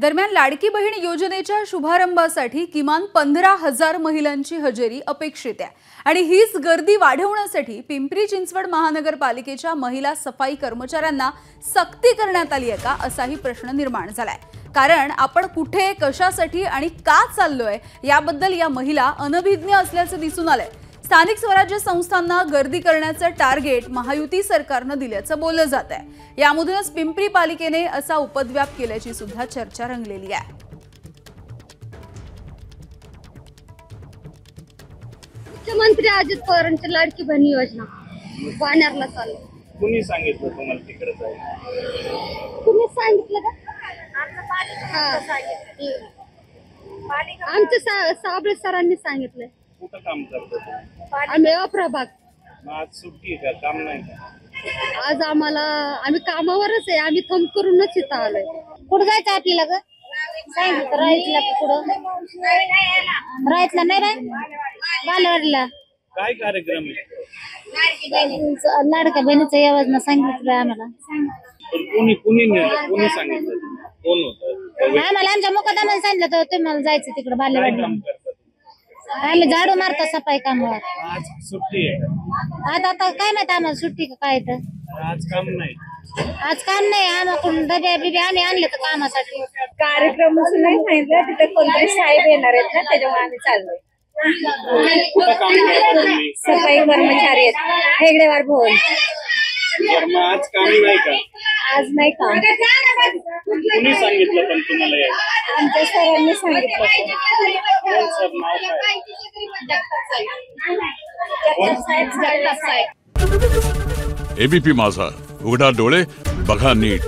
दरम्यान लाडकी बहीण योजनेच्या शुभारंभासाठी किमान 15,000 महिलांची हजेरी अपेक्षित आहे आणि हीच गर्दी वाढवण्यासाठी पिंपरी चिंचवड महानगरपालिकेच्या महिला सफाई कर्मचाऱ्यांना सक्ती करण्यात आली आहे का असाही प्रश्न निर्माण झालाय। कारण आपण कुठे कशासाठी आणि का चाललोय याबद्दल या महिला अनभिज्ञ असल्याचे दिसून आले। स्थानिक स्वराज्य संस्थांना गर्दी करण्याचे टार्गेट महायुती सरकारने दिल्याचं बोललं जात आहे। यामधूनच पिंपरी पालिकेने असा उपद्व्याप केल्याची सुद्धा चर्चा रंगलेली आहे। मुख्यमंत्री अजित पवारांची लाडकी बहीण योजना वाण्यारला चालू। कुणी सांगितलं तुम्हाला तिकडे जायला? तुम्ही सांगितलं का? आमच्या साबळे सरांनी सांगितलं। कुठं काम करतो? आम्ही अप्रभाग। आज सुट्टी का? काम नाही का? आज आम्ही कामावरच आहे। आम्ही थंब करूनच इथं आलोय। कुठं जायचं आपल्याला ग? सांगितलं राहितला कुठं राहितला नाही राय बालवाडीला काय कार्यक्रम आहे? लाडका बहिणीचा योजना सांगितलं आम्हाला। कुणी सांगितलं? कोण होतं? आम्हाला आमच्या मुकादमाने सांगितलं तर तुम्हाला जायचं तिकडे बालवाडीला। आम्ही झाडू मारतो सफाई कामावर। आज सुट्टी आहे। आता काय माहित आम्हाला सुट्टी का काय तर आज काम नाही। आज काम नाही आम्हाला डब्या बिब्या आम्ही आणले तर कामासाठी। कार्यक्रम नाही सांगितलं तिथे कोणतरी साहेब येणार आहेत ना त्याच्यामुळे आम्ही चाललोय। कुठं काम करता तुम्ही? सफाई कर्मचारी आहेत हेगडेवार भवन। मग आज काम नाही का? आज नाही काम। कुणी सांगितलं पण तुम्हाला यायला? आमच्या सरांनी सांगितलं। कोण सर? नाव काय? जगताप साहेब। एबीपी माझा, उघडा डोळे बघा नीट।